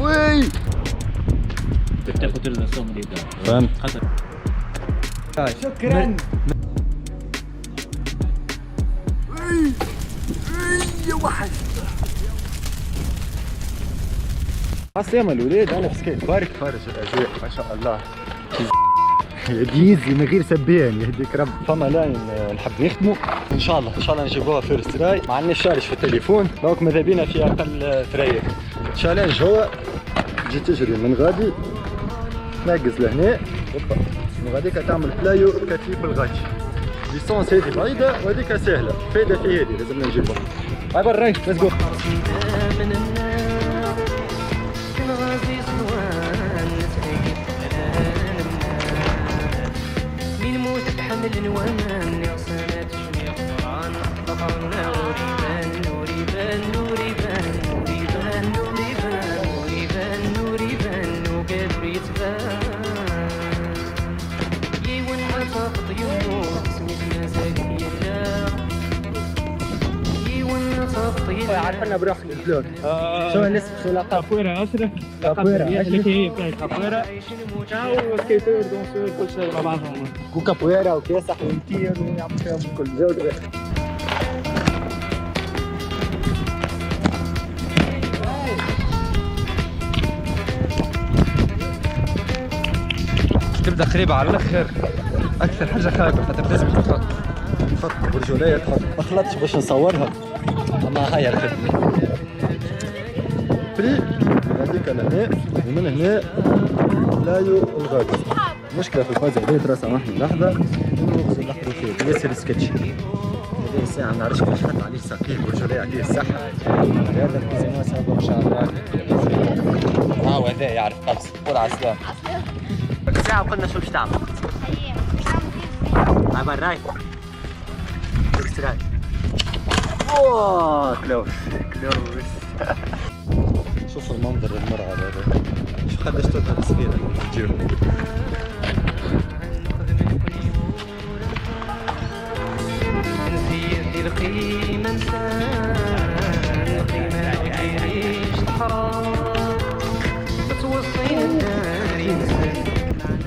وي تفتح وترزع الصوم اللي فهمت. شكرا. يا وحش. عسلامة الولاد، انا في سكيت بارك فارج الاجواء ما شاء الله. ديزي من غير سبان يهديك رب. فما لاين نحب نخدموا ان شاء الله نجيبوها فيرست راي. ما عندناش شارج في التليفون دونك ماذا بينا في اقل تريق. التشالنج هو تجي تجري من غادي تنقز لهنا من غاديك تعمل بلايو كتيب الغادي. ليسونس هذه بعيده وهذيك سهله. فايده في هذه لازمنا نجيبها. باي باي راي ليتس جو. النوان يغسلت جميع القرآن فطرنا وريبان وريبان وريبان وريبان وريبان وريبان وريبان وقادر يتبان يون طاقط يموت سميت مزاجي يلا يون طاقط يلا. عارفنا بروحك الفلوق. شو الاسم شو اللقب؟ كابويرا أشرف. كابويرا اللي هي فيها كابويرا. تشاو سكيتور دونسور كل شيء مع بعضهم. كابويرا وكاسح ويطير ويعمل فيهم كل جودة. تبدا قريبه على الاخر. اكثر حاجه خايبه خاطر لازم تخط برجولية تحط. ما خلطتش باش نصورها اما هيا الخدمة. بري هذيك لهنا ومن هنا لايو الغادي. المشكلة في الفازة هذه ترى سامحني لحظة نغسل لحظة فيه ياسر سكتش. هذه الساعة ما نعرفش كيفاش حط عليه ساقيه برجولية عليه الصحة. هذا الكوزينو صاحبه ما شاء الله. هاو هذا يعرف قبص. قول على السلامة. الساعة وقلنا شو باش تعمل؟ باي باي راي. فيرست راي. اوه كلوز. شوف المنظر المرعب هذا. شوف قداش تطلع صغيرة تجيو.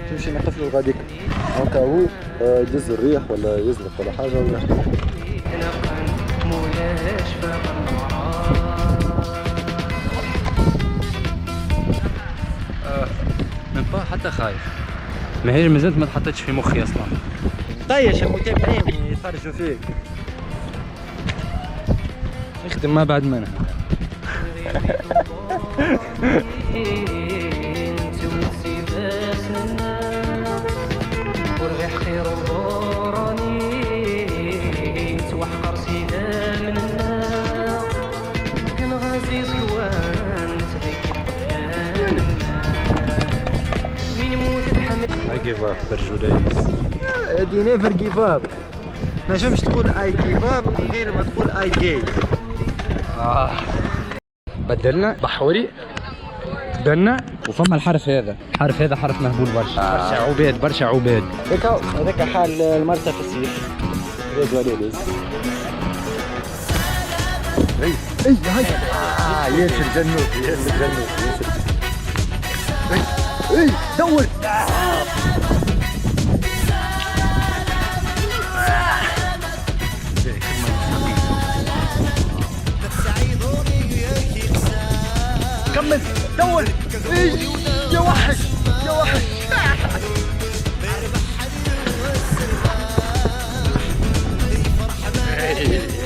تمشي نقفلو غاديك هاكا هو يدز الريح ولا يزلق ولا حاجة ولا من با حتى خايف. ما هي مازالت ما تحطتش في مخي اصلا. طيش المتابعين يتفرجوا فيك. اخدم ما بعد منها. I give up برجوليس. دي نيفر جيف اب. ما نجمش تقول اي جيف اب غير ما تقول اي جاي. بدلنا بحوري بدلنا وفما الحرف هذا. الحرف هذا حرف مهبول برشا. برشا عباد برشا عباد. هذاك حال المرسى في الصيف. ريد وليدز. اي هاي ياسر جنوب ياسر جنوب ياسر. اي دور. كمل دور. يا وحش يا وحش.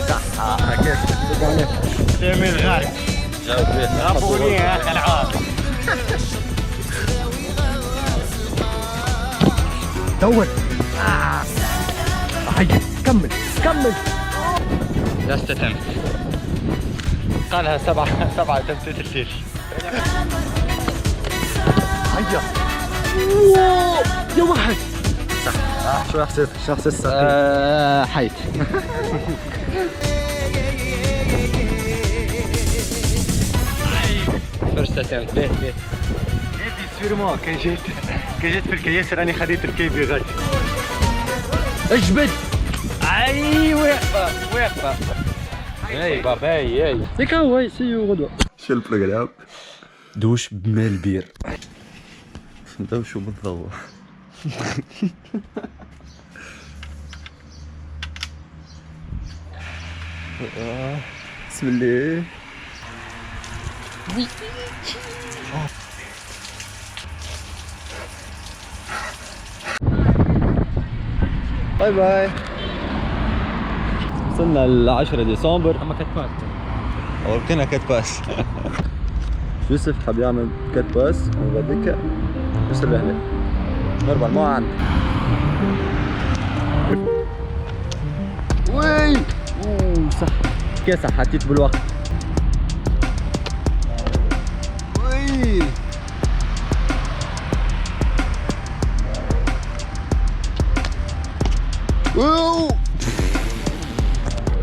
صح كيف تامين غارق. جاوب بيه غابوني يا اخي العار. دور. هيا كمل كمل. لست تم. قالها سبعة تمتات الليل. هيا يا وحش. صح شو احساسك؟ شو احساسك؟ حيت. فرصة تمت. ليه هذه سيرمون كان جيت في الكياس راني خديت الكيبي غادي. اجبد. اي واقفة واقفة. اي بابا اي ديك هو سي يو غدوة. شو البروجرام؟ دوش بماء البير. ندوشو بالضوء. بسم الله. باي باي. وصلنا ل 10 ديسمبر. اما كانت باس ولقينا كات باس. يوسف حاب يعمل كات باس وغاديك وصل لهنا نورمال ما عندك. وي صح كاسة حطيت بالوقت. وي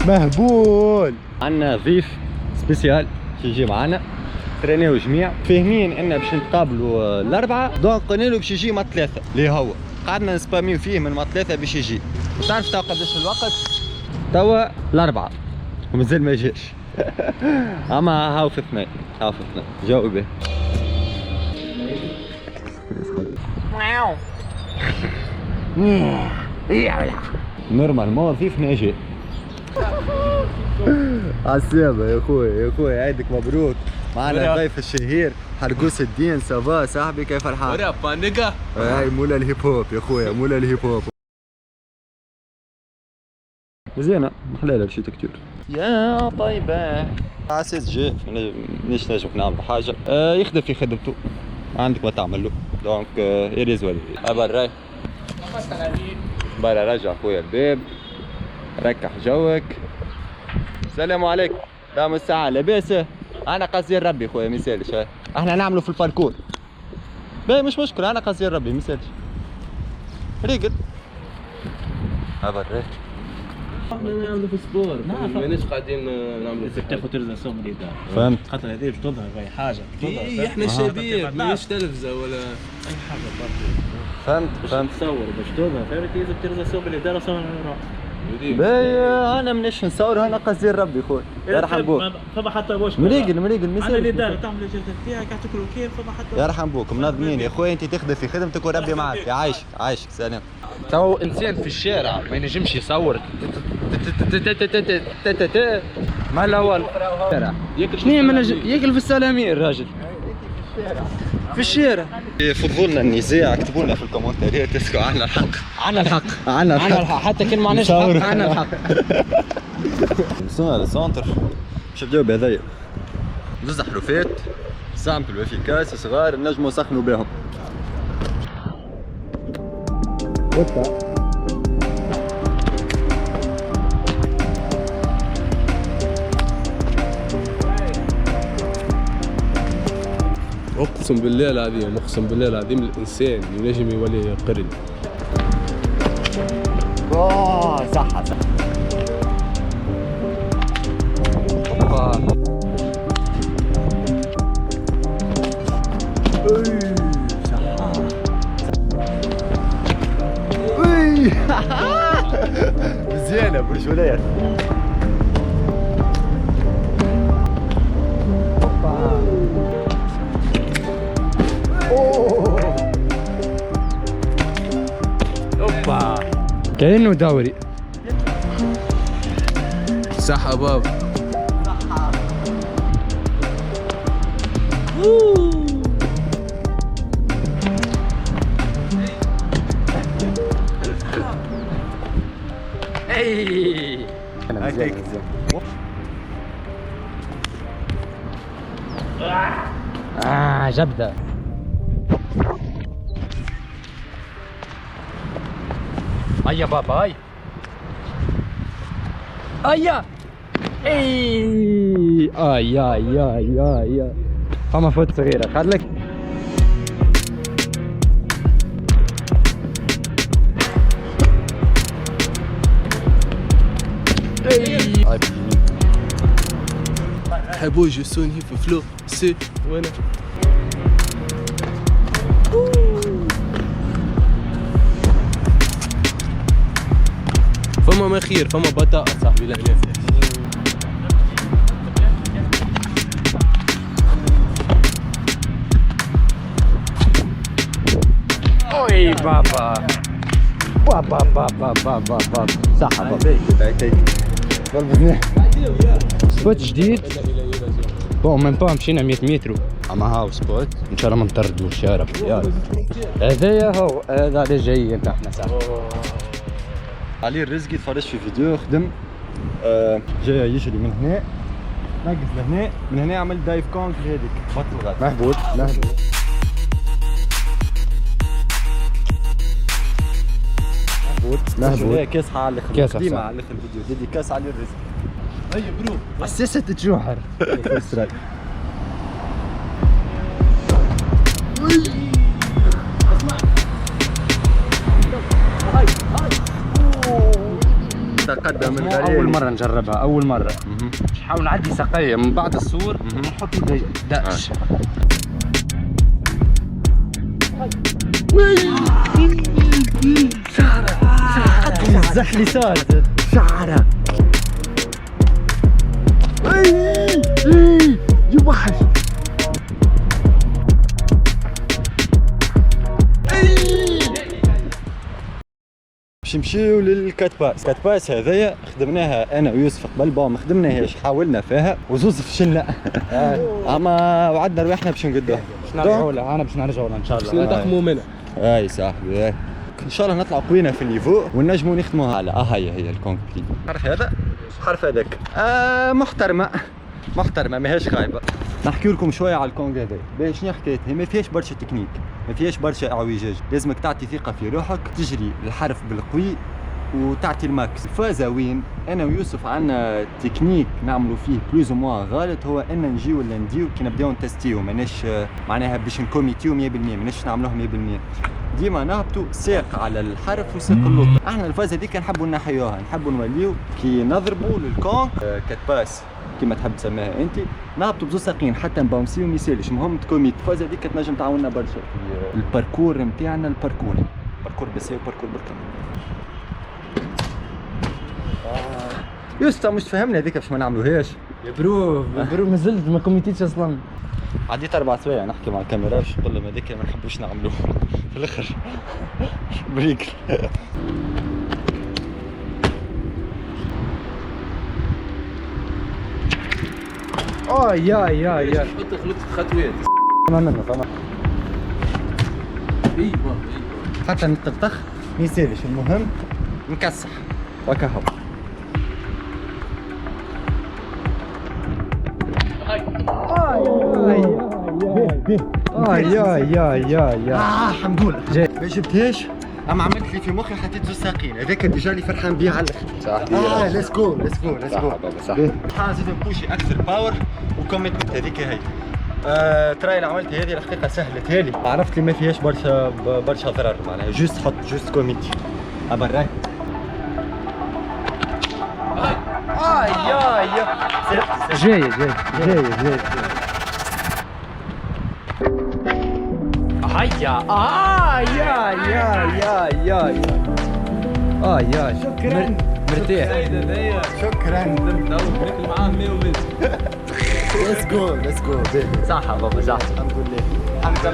مهبول. عندنا ضيف سبيسيال يجي معنا ترينيو جميع فاهمين ان باش نتقابلوا الاربعه دونك قلنا له باش يجي مع ثلاثه اللي هو قعدنا نسباميو فيه من مع ثلاثه باش يجي. تعرف توا قداش الوقت؟ توا الاربعه ومازال ما جاش. اما هاو في اثنين جاوب به. نورمالمون ضيفنا جاي. عالسلامة يا خويا عيدك مبروك. معنا الضيف الشهير حرقوس الدين. سافا صاحبي كيف الحال؟ ورابا نيجا. هاي مولا الهيب هوب يا خويا مولا الهيب هوب. مزيانة محلالة شي كتير. يا طيبة عساس جاي مانيش نجم نعمل حاجة. يخدم في خدمته عندك ما تعمل له دونك يريز ولي. برا برا رجع خويا الباب ركح جوك. السلام عليكم. دام الساعة لاباس؟ أنا قصدي ربي خويا ما يسالش. احنا نعملوا في الباركور. باهي مش مشكلة أنا قصدي ربي ما يسالش. ريقل. برا احنا نعملوا في سبور ماناش قاعدين نعملوا لازم تاخذ تلفزيون من الاداره. فهمت. خاطر هذه باش تظهر باي حاجه إيه احنا شباب ماناش تلفزه ولا اي حاجه برضه فهمت باش تصور باش تظهر فهمت لازم تلفزيون بالاداره صور نروح. باهي أنا مانيش نصور أنا قصدي ربي خويا يرحم بوك. فما حتى مشكله مريقل ما على الاداره يسالش. تعمل الجلسه تاعك قاعد تاكل كيف فما حتى يرحم بوك منظمين يا خويا انت تخدم في خدمتك وربي معاك. عايشك سلام. تو انسان في الشارع ما ينجمش يصور ما لا هو الشارع شنو ما نجم ياكل في السلامير الراجل في الشارع. فضوا لنا النزاع اكتبوا لنا في الكومنتات اسكو عنا الحق. عنا الحق عنا عنا الحق حتى كان معناش حق عنا الحق. وصلنا للسونتر باش نبداو بهذايا زوز حروفات سامبل وافيكاس صغار نجمو نسخنوا بهم. اقسم بالله العظيم اقسم بالله العظيم الانسان ينجم يولي قرد. صح مزيانة برجولات. اوبا كأنه دوري. صح باب. جبدة. هيا بابا هيا هيا. اي فما فوت صغيرة خليك. حبوج يسوني في فلو سي وانا فما ما خير فما بطاقة صاحبي لهنا. اي بابا بابا بابا بابا بابا صح بابا. سبوت جديد بون من با مشينا 100 متر اما هاو سبوت ان شاء الله ما نطردوش يا رب يا رب. هذايا هو هذا اللي جاي نتاعنا صح. علي الرزقي تفرج في فيديو خدم جاي يجري من هنا نقص لهنا من هنا عمل دايف كونغ هذيك بطل غاد مهبوط مهبوط مهبوط كاس على كاس ديما على الفيديو ديدي كاس علي الرزق. هي برو اسست تجوحر. تقدم اول الغريب مره نجربها اول مره. نحاول نعدي ساقيه من بعد الصور نحط داش. زح لي صار شعره يوحش. باش نمشيو للكات باس. كات باس هذايا خدمناها انا ويوسف قبل با ما خدمناهاش حاولنا فيها وزوز فشلنا اما وعدنا رواحنا باش نقدوها. باش نرجعوا لها انا باش نرجعوا لها ان شاء الله. ننتقموا منها. اي صاحبي ان شاء الله نطلعوا قوينا في النيفو ونجموا نخدموها على هي الكونكريت. الحرف هذا الحرف هذاك محترمه ماهيش خايبه. نحكي لكم شويه على الكونغ هذا باش شنو حكايتها. ما فيهاش برشا تكنيك ما فيهاش برشا اعوجاج. لازمك تعطي ثقه في روحك تجري الحرف بالقوي وتعطي الماكس. الفازه وين انا ويوسف عندنا تكنيك نعملوا فيه بلوز موا غلط هو ان نجيو ولا نديو كي نبداو نتستيو ماناش معناها باش نكوميتيو 100% ماناش نعملوها 100%. ديما نهبطوا ساق على الحرف وساق اللوط. احنا الفازه ديك نحبوا نحيوها نحبوا نوليو كي نضربوا للكونغ كات باس كيما تحب تسميها انت نهبطوا بزوج ساقين حتى نباونسيو ما يسالش. المهم تكوميت الفازه ديك تنجم تعاوننا برشا في الباركور نتاعنا. الباركور بس باركور بالكامل. يوسف مش تفهمنا هذيك باش ما نعملوهاش يا برو مازلت ما كوميتيتش اصلا. عديت 4 سوايع نحكي مع الكاميرا باش نقول لهم هذيك ما نحبوش نعملوه في الاخر بريك. يا حط خلط خطوات. فما ايوه حتى نطخ ما يسالش. المهم نكسح وكهو. يا الحمد لله ما جبتهاش اما عملت لي في مخي حطيت زوج ساقين هذاك اللي جالي فرحان بيه على الاخر. ليتس جو صح. نزيد نبوشي اكثر باور وكوميتمنت هذيك هي. تراي اللي عملت هذه الحقيقه سهلتها لي. عرفت لي ما فيهاش برشا ضرر معناها جوست حط جوست كوميتي ابراي. جاي يا شكرا مرتاح. شكرا ناكل معاه 100 ليتس جو صح بابا صح. الحمد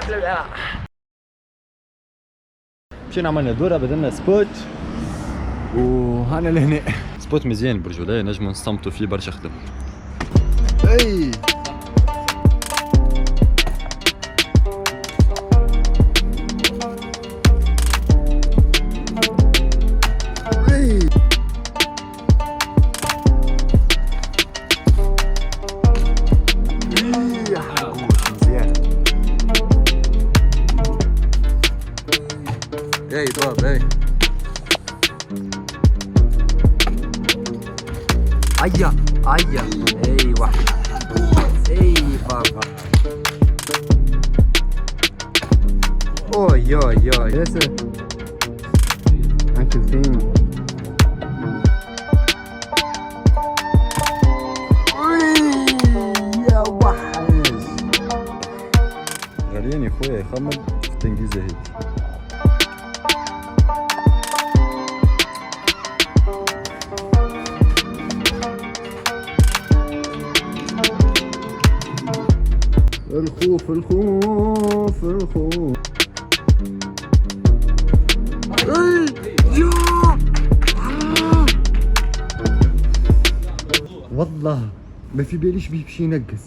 لله مشينا عملنا دورة بدلنا سبوت وهنا لهنا سبوت مزيان البرجولية نجمو نستمتو فيه برشا خدم. اي اي بابا ايا ايوه اي بابا يا ياسر انكل ثين فعليا يا خويا يخمم في التنقيزه هيك. الخوف الخوف الخوف. والله ما في باليش بيه بشي ينقص.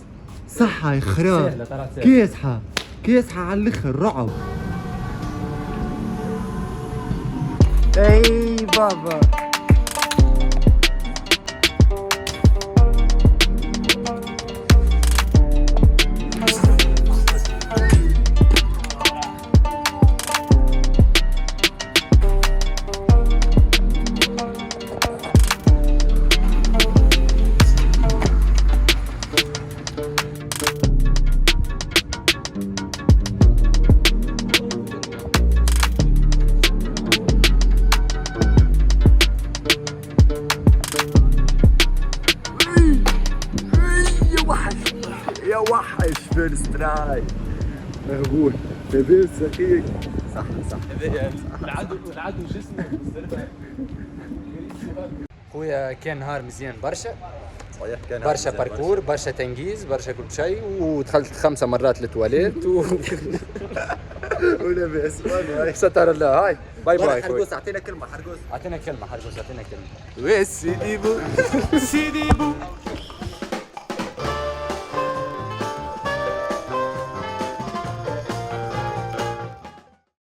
صحة يا خراب، كيسحة كيسحة على الاخر رعب. اي بابا يا وحش فيرست تراي مهبول نبيل سخيك. صح صح العدو شو اسمه؟ خويا كان نهار مزيان برشا، صحيح كان برشا باركور، برشا تنجيز، برشا كل شيء، ودخلت 5 مرات للتواليت ولا بأس والله. ستر الله. هاي باي باي خويا. حرقوس اعطينا كلمة حرقوس. اعطينا كلمة حرقوس، اعطينا كلمة. ويس سيدي بو سيدي بو